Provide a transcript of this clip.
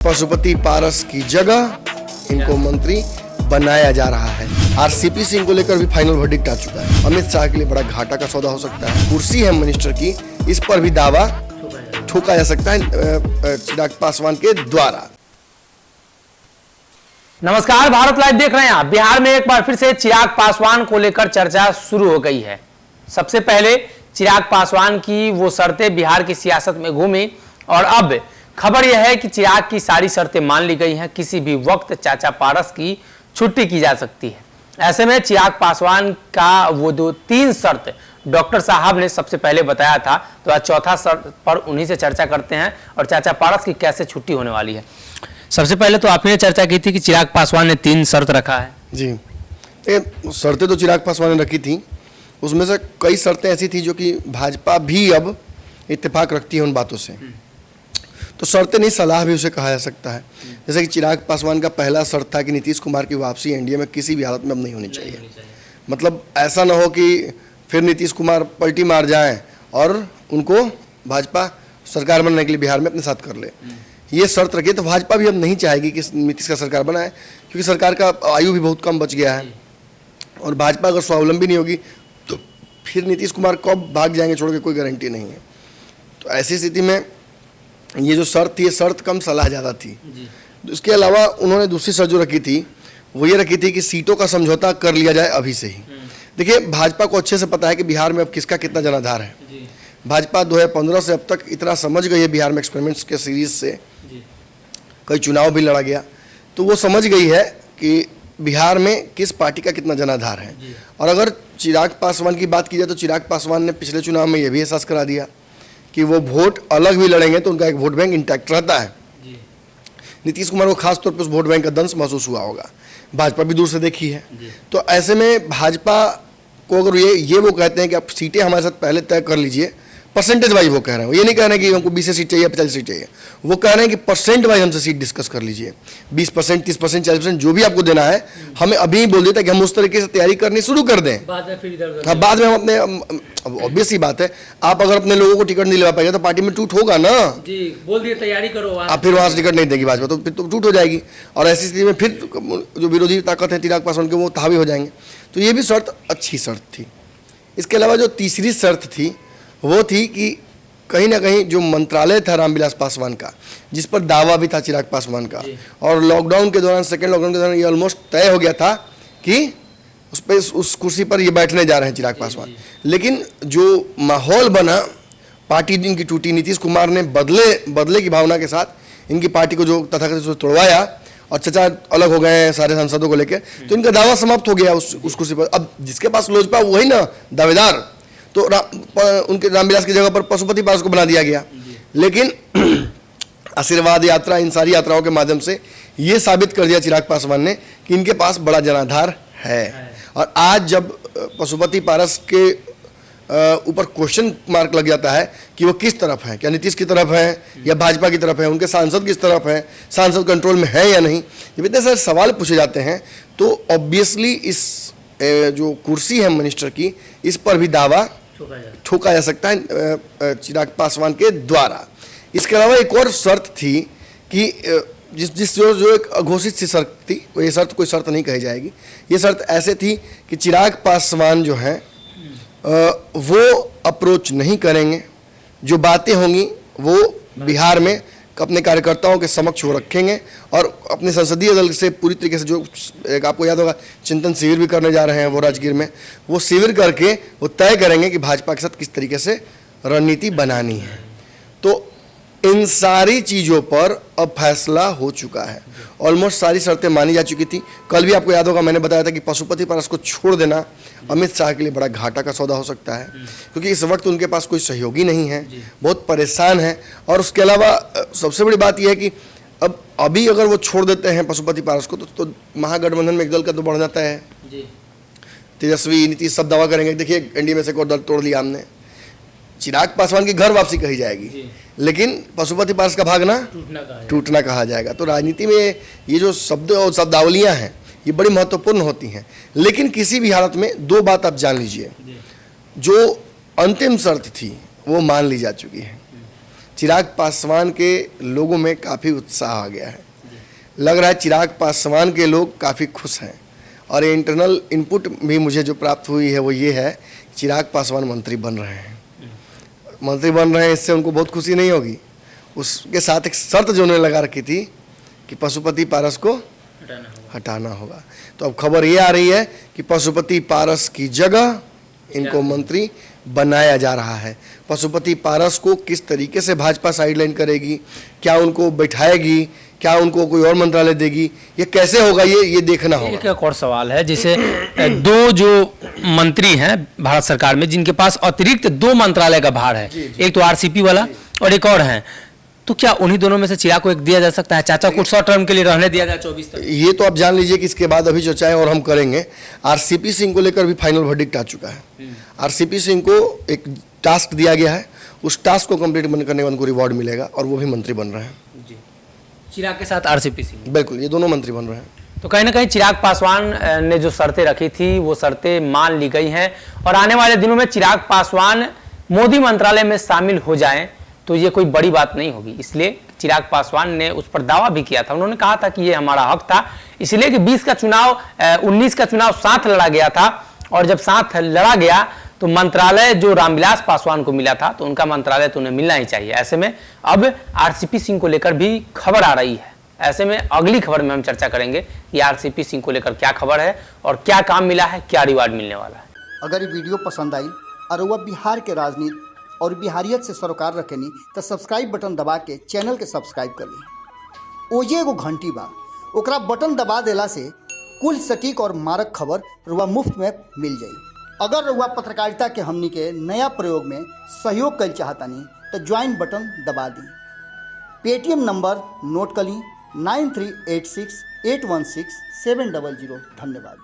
पशुपति पारस की जगह इनको मंत्री बनाया जा रहा है। आरसीपी सिंह को लेकर भी फाइनल वर्डिक्ट आ चुका है। अमित शाह के लिए बड़ा घाटा का सौदा हो सकता है। कुर्सी है मिनिस्टर की, इस पर भी दावा ठोका जा सकता है चिराग पासवान के द्वारा। नमस्कार, भारत लाइव देख रहे हैं आप। बिहार में एक बार फिर से चिराग पासवान को लेकर चर्चा शुरू हो गई है। सबसे पहले चिराग पासवान की वो शर्तें बिहार की सियासत में घूमी और अब खबर यह है कि चिराग की सारी शर्तें मान ली गई हैं। किसी भी वक्त चाचा पारस की छुट्टी की जा सकती है। ऐसे में चिराग पासवान का वो जो 3 शर्त डॉक्टर साहब ने सबसे पहले बताया था, तो आज चौथा शर्त पर उन्हीं से चर्चा करते हैं और चाचा पारस की कैसे छुट्टी होने वाली है। सबसे पहले तो आपने चर्चा की थी कि चिराग पासवान ने 3 शर्त रखा है। जी, शर्तें तो चिराग पासवान ने रखी थी, उसमें से कई शर्तें ऐसी थी जो कि भाजपा भी अब इत्तेफाक रखती है उन बातों से। तो शर्तें नहीं, सलाह भी उसे कहा जा सकता है। जैसे कि चिराग पासवान का पहला शर्त था कि नीतीश कुमार की वापसी एनडीए में किसी भी हालत में अब नहीं होनी चाहिए। मतलब ऐसा ना हो कि फिर नीतीश कुमार पलटी मार जाएं और उनको भाजपा सरकार बनने के लिए बिहार में अपने साथ कर ले। ये शर्त रखी तो भाजपा भी अब नहीं चाहेगी कि नीतीश का सरकार बनाए, क्योंकि सरकार का आयु भी बहुत कम बच गया है और भाजपा अगर स्वावलंबी नहीं होगी तो फिर नीतीश कुमार कब भाग जाएंगे छोड़ के कोई गारंटी नहीं है। तो ऐसी स्थिति में ये जो शर्त थी, ये शर्त कम, सलाह ज़्यादा थी। इसके अलावा उन्होंने दूसरी शर्त जो रखी थी वो ये रखी थी कि सीटों का समझौता कर लिया जाए अभी से ही। देखिए, भाजपा को अच्छे से पता है कि बिहार में अब किसका कितना जनाधार है। भाजपा 2015 से अब तक इतना समझ गई है बिहार में एक्सपेरिमेंट्स के सीरीज से, कई चुनाव भी लड़ा गया, तो वो समझ गई है कि बिहार में किस पार्टी का कितना जनाधार है। और अगर चिराग पासवान की बात की जाए तो चिराग पासवान ने पिछले चुनाव में ये भी एहसास करा दिया कि वो वोट अलग भी लड़ेंगे तो उनका एक वोट बैंक इंटैक्ट रहता है। नीतीश कुमार को खास तौर पे उस वोट बैंक का दंश महसूस हुआ होगा, भाजपा भी दूर से देखी है। तो ऐसे में भाजपा को अगर ये वो कहते हैं कि आप सीटें हमारे साथ पहले तय कर लीजिए, परसेंटेज वाइज वो कह रहे हैं, ये नहीं कह रहे हैं कि हमको 20 सीट चाहिए 50 सीट चाहिए, वो कह रहे हैं कि परसेंट वाइज हमसे सीट डिस्कस कर लीजिए। 20%, 30%, 40% जो भी आपको देना है हमें अभी बोल देता है कि हम उस तरीके से तैयारी करनी शुरू कर दें। बाद में हम अपने, ऑब्वियस ही बात है, आप अगर अपने लोगों को टिकट नहीं दिला पाएंगे तो पार्टी में टूट होगा ना। जी, बोल दिए तैयारी करो, आप फिर वहाँ से टिकट नहीं देगी भाजपा, तो फिर तो टूट हो जाएगी और ऐसी स्थिति में फिर जो विरोधी ताकत है चिराग पासवान के, वो हावी हो जाएंगे। तो ये भी शर्त अच्छी शर्त थी। इसके अलावा जो तीसरी शर्त थी वो थी कि कहीं ना कहीं जो मंत्रालय था रामविलास पासवान का, जिस पर दावा भी था चिराग पासवान का, और लॉकडाउन के दौरान, सेकेंड लॉकडाउन के दौरान ये ऑलमोस्ट तय हो गया था कि उस कुर्सी पर ये बैठने जा रहे हैं चिराग पासवान। लेकिन जो माहौल बना, पार्टी इनकी टूटी, नीतीश कुमार ने बदले की भावना के साथ इनकी पार्टी को जो तथाकथित तोड़वाया और चचा अलग हो गए हैं सारे सांसदों को लेकर, तो इनका दावा समाप्त हो गया उस कुर्सी पर। अब जिसके पास लोजपा वही ना दावेदार, तो उनके रामविलास की जगह पर पशुपति पारस को बना दिया गया। लेकिन आशीर्वाद यात्रा, इन सारी यात्राओं के माध्यम से ये साबित कर दिया चिराग पासवान ने कि इनके पास बड़ा जनाधार है। और आज जब पशुपति पारस के ऊपर क्वेश्चन मार्क लग जाता है कि वो किस तरफ है, क्या नीतीश की तरफ है या भाजपा की तरफ है, उनके सांसद किस तरफ है, सांसद कंट्रोल में है या नहीं, जब इतने सारे सवाल पूछे जाते हैं तो ऑब्वियसली इस जो कुर्सी है मिनिस्टर की, इस पर भी दावा ठोका जा सकता है चिराग पासवान के द्वारा। इसके अलावा एक और शर्त थी कि जो एक अघोषित सी शर्त थी, ये शर्त कोई शर्त नहीं कही जाएगी, ये शर्त ऐसे थी कि चिराग पासवान जो हैं वो अप्रोच नहीं करेंगे, जो बातें होंगी वो बिहार में अपने कार्यकर्ताओं के समक्ष वो रखेंगे और अपने संसदीय दल से पूरी तरीके से, जो एक आपको याद होगा चिंतन शिविर भी करने जा रहे हैं वो राजगीर में, वो शिविर करके वो तय करेंगे कि भाजपा के साथ किस तरीके से रणनीति बनानी है। तो इन सारी चीज़ों पर अब फैसला हो चुका है। ऑलमोस्ट सारी शर्तें मानी जा चुकी थी। कल भी आपको याद होगा मैंने बताया था कि पशुपति पारस को छोड़ देना अमित शाह के लिए बड़ा घाटा का सौदा हो सकता है, क्योंकि इस वक्त उनके पास कोई सहयोगी नहीं है, बहुत परेशान है। और उसके अलावा सबसे बड़ी बात यह है कि अब अभी अगर वो छोड़ देते हैं पशुपति पारस को तो महागठबंधन में एक दल का तो बढ़ जाता है। तेजस्वी, नीतीश सब दावा करेंगे देखिए एनडीए में से कोई दल तोड़ लिया हमने। चिराग पासवान की घर वापसी कही जाएगी, लेकिन पशुपति पारस का भागना टूटना कहा जाएगा। तो राजनीति में ये जो शब्द और शब्दावलियां हैं ये बड़ी महत्वपूर्ण होती हैं। लेकिन किसी भी हालत में 2 बात आप जान लीजिए, जो अंतिम शर्त थी वो मान ली जा चुकी है। चिराग पासवान के लोगों में काफ़ी उत्साह आ गया है। लग रहा है चिराग पासवान के लोग काफ़ी खुश हैं। और ये इंटरनल इनपुट भी मुझे जो प्राप्त हुई है वो ये है, चिराग पासवान मंत्री बन रहे हैं। मंत्री बन रहे हैं, इससे उनको बहुत खुशी नहीं होगी। उसके साथ एक शर्त जो उन्होंने लगा रखी थी कि पशुपति पारस को हटाना होगा। तो अब खबर ये आ रही है कि पशुपति पारस की जगह इनको मंत्री बनाया जा रहा है। पशुपति पारस को किस तरीके से भाजपा साइडलाइन करेगी, क्या उनको बैठाएगी, क्या उनको कोई और मंत्रालय देगी, ये कैसे होगा, ये देखना होगा। एक और सवाल है, जैसे दो जो मंत्री हैं भारत सरकार में जिनके पास अतिरिक्त 2 मंत्रालय का भार है, एक तो आरसीपी वाला और एक और है, तो क्या उन्हीं दोनों में से चिराग को एक दिया जा सकता है? चाचा को शॉर्ट टर्म के लिए रहने दिया जाए 24 तक? ये तो आप जान लीजिए कि इसके बाद अभी जो चाहे और हम करेंगे। आरसीपी सिंह को लेकर भी फाइनल वर्डिक्ट आ चुका है। आरसीपी सिंह को एक टास्क दिया गया है, उस टास्क को कंप्लीट करने का उनको रिवॉर्ड मिलेगा और वो भी मंत्री बन रहे हैं। जी, चिराग के साथ आरसीपी सिंह, बिल्कुल, ये दोनों मंत्री बन रहे हैं। तो कहीं ना कहीं चिराग पासवान ने जो शर्तें रखी थी वो शर्तें मान ली गई हैं और आने वाले दिनों में चिराग पासवान मोदी मंत्रालय में शामिल हो जाएं तो ये कोई बड़ी बात नहीं होगी। इसलिए चिराग पासवान ने उस पर दावा भी किया था, उन्होंने कहा था कि ये हमारा हक था, इसलिए कि 20 का चुनाव 19 का चुनाव साथ लड़ा गया था और जब साथ लड़ा गया तो मंत्रालय जो रामविलास पासवान को मिला था तो उनका मंत्रालय तो उन्हें मिलना ही चाहिए। ऐसे में अब आरसीपी सिंह को लेकर भी खबर आ रही है। ऐसे में अगली खबर में हम चर्चा करेंगे कि आरसीपी सिंह को लेकर क्या खबर है और क्या काम मिला है, क्या रिवार्ड मिलने वाला है। अगर ये वीडियो पसंद आई और वह बिहार के राजनीति और बिहारियत से सरोकार रखेनी तो सब्सक्राइब बटन दबा के चैनल के सब्सक्राइब कर ली। ओजे एगो घंटी बा, ओकरा बटन दबा देला से कुल सटीक और मारक खबर रुआ मुफ्त में मिल जाई। अगर रुआ पत्रकारिता के हमनी के नया प्रयोग में सहयोग कर चाहतानी तो ज्वाइन बटन दबा दी। पेटीएम नंबर नोट कर ली 9386816700। धन्यवाद।